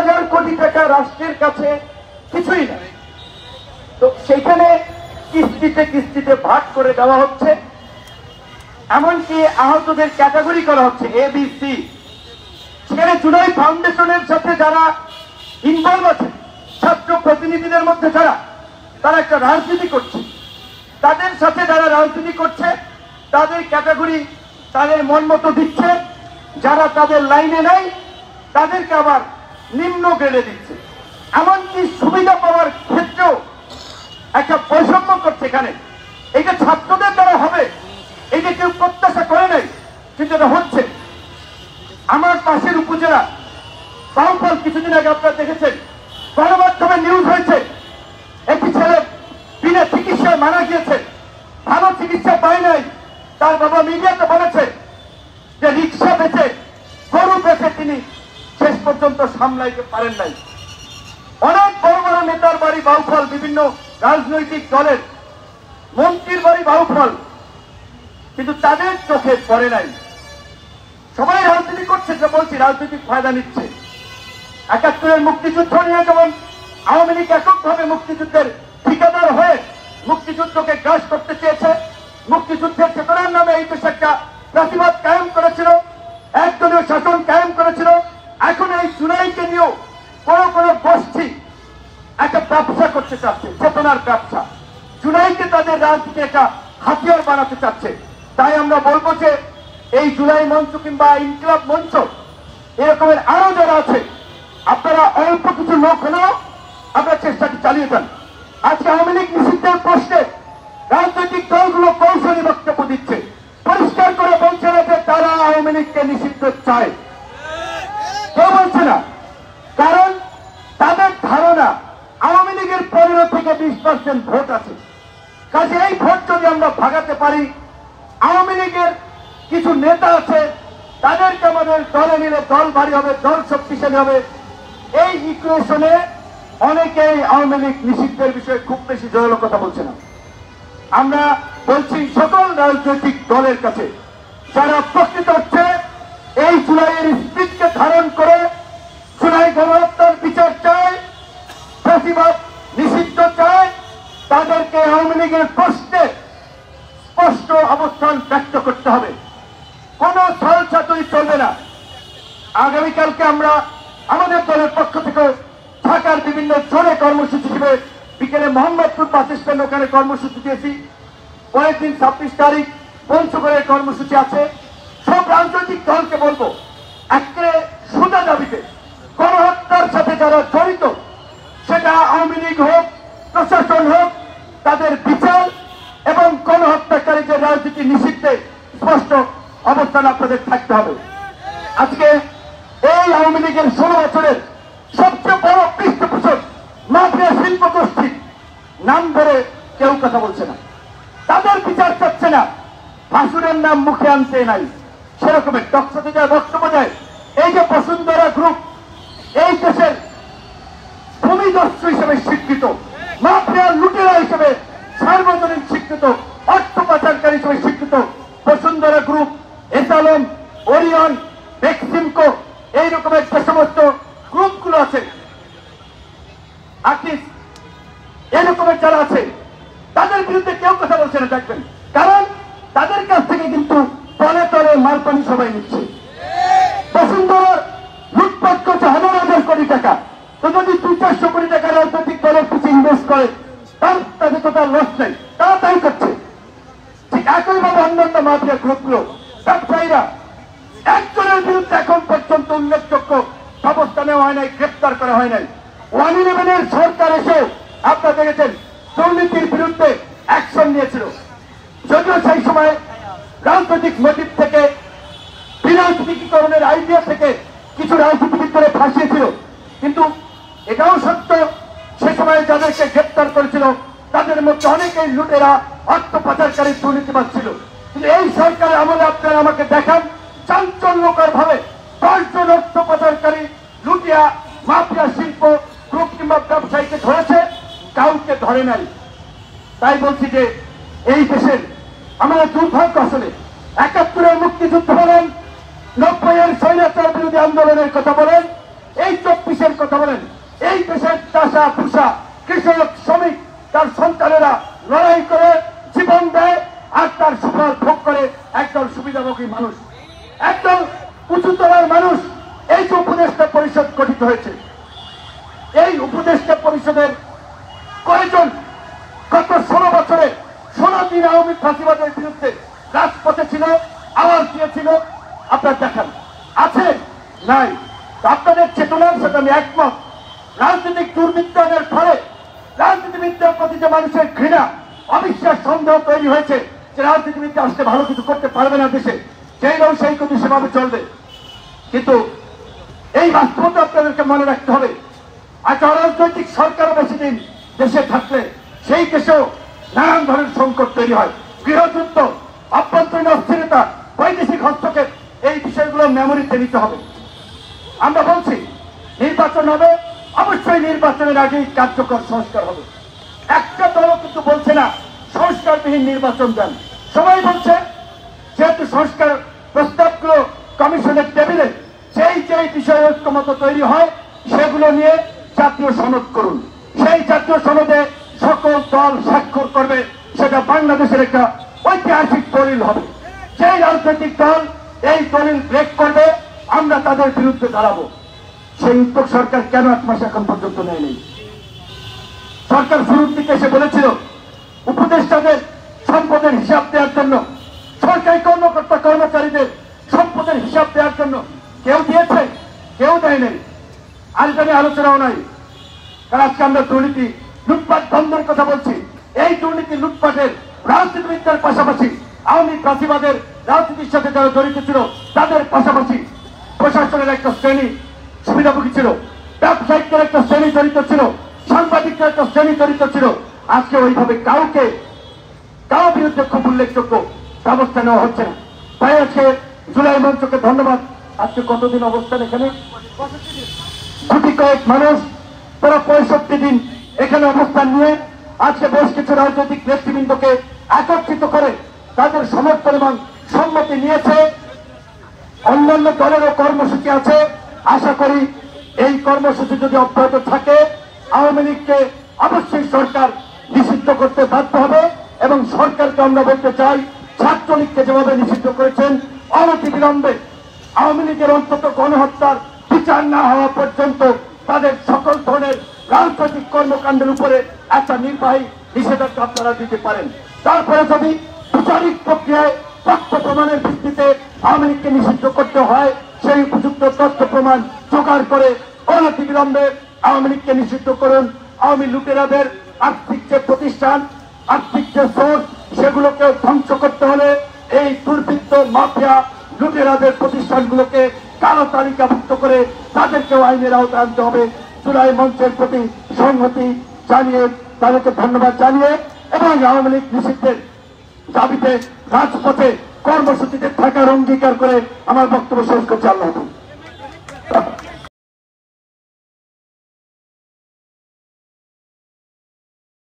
1000 কোটি টাকা রাষ্ট্রের কাছে কিছুই না। তো সেখানে কিস্তিতে কিস্তিতে ভাগ করে দেওয়া হচ্ছে, এমনকি আহতদের ক্যাটাগরি করা হচ্ছে ABC। সেখানে জুলাই ফাউন্ডেশনের সাথে যারা ইনভলভ আছে, ছাত্র প্রতিনিধিদের মধ্যে যারা, তারা একটা রাজনীতি করছে, তাদের সাথে যারা রাজনীতি করছে তাদের ক্যাটাগরি তাদের মন মতো দিচ্ছে, যারা তাদের লাইনে নাই তাদেরকে আবার নিম্ন গ্রেডে দিচ্ছে। এমনকি সুবিধা পাওয়ার ক্ষেত্রেও একটা বৈষম্য করছে। এখানে এইটা ছাত্রদের দ্বারা হবে এইটা কেউ প্রত্যাশা করে নাই, কিন্তু এটা হচ্ছে। আমার পাশের উপজেলা বাউফল, কিছুদিন আগে আপনারা দেখেছেন, গণমাধ্যমে নিউজ হয়েছে, একটি ছেলে বিনা চিকিৎসায় মারা গিয়েছে, ভালো চিকিৎসা পায় নাই। তার বাবা মিডিয়াতে বলেছে যে রিক্সা বেচে, গরু বেচে তিনি শেষ পর্যন্ত সামলাইতে পারেন নাই। অনেক বড় বড় নেতার বাড়ি বাউফল, বিভিন্ন রাজনৈতিক দলের মন্ত্রীর বাড়ি বাউফল, কিন্তু তাদের চোখে পড়ে নাই। সবাই রাজনীতি করছে, যে বলছি রাজনৈতিক ফায়দা নিচ্ছে। ৭১-এর মুক্তিযুদ্ধ নিয়ে যেমন আওয়ামী লীগ এককভাবে মুক্তিযুদ্ধের ঠিকাদার হয়ে মুক্তিযুদ্ধকে গ্রাস করতে চেয়েছে, মুক্তিযুদ্ধের চেতনার নামে এই দেশে একটা প্রতিবাদ কায়েম করেছিল, একদলীয় শাসন কায়েম করেছিল। এখন এই জুলাইকে নিয়েও কোন কোন গোষ্ঠী একটা ব্যবসা করতে চাচ্ছে, চেতনার ব্যবসা। জুলাইকে তাদের রাজনীতি একটা হাতিয়ার বানাতে চাচ্ছে। তাই আমরা বলবো যে এই জুলাই মঞ্চ কিংবা ইনকিলাব মঞ্চ এরকমের আরো যারা আছে, আপনারা অল্প কিছু লোক হলেও আপনারা চেষ্টাটি চালিয়ে যান। আজকে আওয়ামী লীগ নিষিদ্ধের প্রশ্নে রাজনৈতিক দলগুলো কৌশলী বক্তব্য দিচ্ছে, পরিষ্কার করে বলছে না যে তারা আওয়ামী লীগকে নিষিদ্ধ চায়, কেউ বলছে না। কারণ তাদের ধারণা আওয়ামী লীগের 15 থেকে 20% ভোট আছে। কাজে এই ভোট যদি আমরা ভাগাতে পারি, আওয়ামী লীগের কিছু নেতা আছে তাদেরকে আমাদের দলে নিলে দল ভারী হবে, দল শক্তিশালী হবে। এই ইকুয়েশনে অনেকেই আওয়ামী লীগ নিষিদ্ধের বিষয়ে খুব বেশি জোরালো কথা বলছে না। আমরা বলছি সকল রাজনৈতিক দলের কাছে, যারা প্রকৃত হচ্ছে এই জুলাইয়ের স্পিরিটকে ধারণ করে জুলাই গণহত্যার বিচার চায়, প্রতিবাদ নিষিদ্ধ চায়, তাদেরকে আওয়ামী লীগের প্রশ্নে স্পষ্ট অবস্থান ব্যক্ত করতে হবে। কোন ছলচাতুরি চলবে না। আগামীকালকে আমরা আমাদের দলের পক্ষ থেকে ঢাকার বিভিন্ন জোনে কর্মসূচি হিসেবে বিকেলে মোহাম্মদপুর বাস স্ট্যান্ড ওখানে কর্মসূচি দিয়েছি। পরের দিন 26 তারিখ পঞ্চগড়ের কর্মসূচি আছে। সব রাজনৈতিক দলকে বলবো, একেবারে সোজা দাবিতে গণহত্যার সাথে যারা জড়িত, সেটা আওয়ামী লীগ হোক, প্রশাসন হোক, তাদের বিচার এবং গণহত্যাকারীদের রাজনীতি নিষিদ্ধে স্পষ্ট অবস্থান আপনাদের থাকতে হবে। আজকে এই আওয়ামী লীগের 16 বছরের সবচেয়ে বড় পৃষ্ঠপোষক মাফিয়া শিল্প গোষ্ঠীর নাম ধরে কেউ কথা বলছে না, তাদের বিচার চাচ্ছে না, ভাসুরের নাম মুখে আনতে নাই। সেরকমের টকশোতে যায় বক্তব্য দেয়, এই যে বসুন্ধরা গ্রুপ এই দেশের ভূমিদস্যু হিসেবে স্বীকৃত, মাফিয়া লুটেরা হিসেবে সার্বজনীন স্বীকৃত, অর্থ পাচারকারী হিসেবে স্বীকৃত বসুন্ধরা গ্রুপ, এসালম, ওরিয়ন, বেক্সিমকো, এই রকমের যে সমস্ত গ্রুপগুলো আছে, আর্টিস্ট, এই রকমের যারা আছে, তাদের বিরুদ্ধে কেউ কথা বলছে না। দেখবেন, কারণ তাদের কাছ থেকে কিন্তু তলে তলে মালপানি সবাই নিচ্ছে। বসুন্ধরা লুটপাট করছে হাজার কোটি টাকা। তো যদি 200-400 কোটি টাকা রাজনৈতিক দলের পিছিয়ে ইনভেস্ট করে, তাদের তো তার লস নেই, তারা তাই করছে। ঠিক একইভাবে অন্যান্য মাফিয়া গ্রুপগুলো, ব্যবসায়ীরা, একজনের বিরুদ্ধে এখন পর্যন্ত উল্লেখযোগ্য ব্যবস্থা নেওয়া হয় নাই, গ্রেপ্তার করা হয় নাই। 111-এর সরকার এসে আপনারা দেখেছেন দুর্নীতির বিরুদ্ধে অ্যাকশন নিয়েছিল, যদিও সেই সময় রাজনৈতিক মোটিভ থেকে, বিরাজনীতিকরণের আইডিয়া থেকে কিছু রাজনীতিবিদ করে ফাঁসিয়েছিল। কিন্তু এটাও সত্য, সে সময় যাদেরকে গ্রেপ্তার করেছিল তাদের মধ্যে অনেকেই লুটেরা, অর্থ পাচারকারী, দুর্নীতিবাদ ছিল। কিন্তু এই সরকারের আমলে আপনারা আমাকে দেখান চাঞ্চল্যকর ভাবে 10 জন অর্থ পাচারকারী, লুটিয়া, মাফিয়া শিল্প গ্রুপ কিংবা ব্যবসায়ীকে ধরেছে, কাউকে ধরে নাই। তাই বলছি যে এই দেশের আমাদের দুর্ভাগ্য, আসলে 71-এর মুক্তিযুদ্ধ বলেন, 90-এর স্বৈরাচার বিরোধী আন্দোলনের কথা বলেন, এই 24-এর কথা বলেন। এই দেশের চাষা ভুষা কৃষক শ্রমিক তার সন্তানেরা লড়াই করে জীবন দেয় আর তার সুফল ভোগ করে একদল সুবিধাভোগী মানুষ, একদল উঁচুতলার মানুষ। এই যে উপদেষ্টা পরিষদ গঠিত হয়েছে, এই উপদেষ্টা পরিষদের কয়েকজন গত 16 বছরে 16 দিন আওয়ামী ফাঁসিবাদের বিরুদ্ধে রাজপথে ছিল, আওয়াজ দিয়েছিল? আপনার দেখান আছে? নাই। আপনাদের চেতনার সাথে আমি একমত। রাজনৈতিক দুর্বৃত্তায়নের ফলে রাজনীতিবিদদের প্রতি যে মানুষের ঘৃণা, অবিশ্বাস, সন্দেহ তৈরি হয়েছে যে রাজনীতিবিদরা আসলে ভালো কিছু করতে পারবে না দেশে, যেই লোক সেই কিছু সেভাবে চলবে। কিন্তু এই বাস্তবতা আপনাদেরকে মনে রাখতে হবে। আজ অরাজনৈতিক সরকারও বেশি দিন দেশে থাকলে সেই দেশেও নানান ধরনের সংকট তৈরি হয়। গৃহযুদ্ধ, অভ্যন্তরীণ অস্থিরতা, বৈদেশিক হস্তক্ষেপ, এই বিষয়গুলো মেমোরিতে নিতে হবে। আমরা বলছি নির্বাচন হবে, অবশ্যই নির্বাচনের আগেই কার্যকর সংস্কার হবে। একটা দলও কিন্তু বলছে না সংস্কারবিহীন নির্বাচন দেন। সবাই বলছে যেহেতু সংস্কার প্রস্তাবগুলো কমিশনের টেবিলে, যেই বিষয়ে ঐক্যমত তৈরি হয় সেগুলো নিয়ে জাতীয় সনদ করুন। সেই জাতীয় সনদে সকল দল স্বাক্ষর করবে, সেটা বাংলাদেশের একটা ঐতিহাসিক দলিল হবে। যেই রাজনৈতিক দল এই দলিল ব্রেক করবে আমরা তাদের বিরুদ্ধে দাঁড়াবো। সেই উদ্যোগ সরকার কেন 8 মাস এখন পর্যন্ত নেয়নি? সরকার শুরুর দিকে এসে বলেছিল উপদেষ্টাদের সম্পদের হিসাব দেওয়ার জন্য, সরকারি কর্মকর্তা কর্মচারীদের সম্পদের হিসাব দেওয়ার জন্য। কেউ দিয়েছে? কেউ দেয়নি। আলোচনায় আলোচনাও নাই। কারণ আজকে আমরা দুর্নীতি, লুটপাট বন্ধের কথা বলছি। এই দুর্নীতি লুটপাটের রাজনীতিবিদদের পাশাপাশি আওয়ামী ফাঁসিবাদের রাজনীতির সাথে যারা জড়িত ছিল তাদের পাশাপাশি প্রশাসনের একটা শ্রেণী সুবিধাভোগী ছিল, ব্যবসায়িকদের একটা শ্রেণী জড়িত ছিল, সাংবাদিকদের একটা শ্রেণী জড়িত ছিল। আজকে ওইভাবে কারো বিরুদ্ধে খুব উল্লেখযোগ্য ব্যবস্থা নেওয়া হচ্ছে না। তাই আজকে জুলাই মঞ্চকে ধন্যবাদ। আজকে কতদিন অবস্থান এখানে? কোটি কয়েক মানুষ তারা 65 দিন এখানে অবস্থান নিয়ে আজকে বেশ কিছু রাজনৈতিক নেতৃবৃন্দকে একত্রিত করে তাদের সমর্থন এবং সম্মতি নিয়েছে। অন্যান্য দলেরও কর্মসূচি আছে। আশা করি এই কর্মসূচি যদি অব্যাহত থাকে আওয়ামী লীগকে অবশ্যই সরকার নিষিদ্ধ করতে বাধ্য হবে। এবং সরকারকে আমরা বলতে চাই, ছাত্রলীগকে যেভাবে নিষিদ্ধ করেছেন অনতিবিলম্বে আওয়ামী লীগের অন্তত গণহত্যার বিচার না হওয়া পর্যন্ত তাদের সকল ধরনের রাজনৈতিক কর্মকাণ্ডের উপরে একটা নির্বাহী নিষেধাজ্ঞা আপনারা দিতে পারেন। তারপরে যদি বিচারিক প্রক্রিয়ায় তথ্য প্রমাণের ভিত্তিতে আওয়ামী লীগকে নিষিদ্ধ করতে হয়, সেই উপযুক্ত তথ্য প্রমাণ জোগাড় করে অনতিবিলম্বে আওয়ামী লীগকে নিষিদ্ধ করুন। আওয়ামী লুটেরাদের আর্থিক যে প্রতিষ্ঠান, আর্থিক যে সোর্স, সেগুলোকে ধ্বংস করতে হলে এই দুর্বৃত্ত মাফিয়া লুটেরাদের প্রতিষ্ঠানগুলোকে কালো তালিকাভুক্ত করে তাদেরকেও আইনের আওতায় আনতে হবে। জুলাই মঞ্চের প্রতি সংহতি জানিয়ে, তাদেরকে ধন্যবাদ জানিয়ে এবং আওয়ামী লীগ নিষিদ্ধের দাবিতে রাজপথে কর্মসূচিতে থাকার অঙ্গীকার করে আমার বক্তব্য শেষ করছি। আল্লাহ হাফেজ।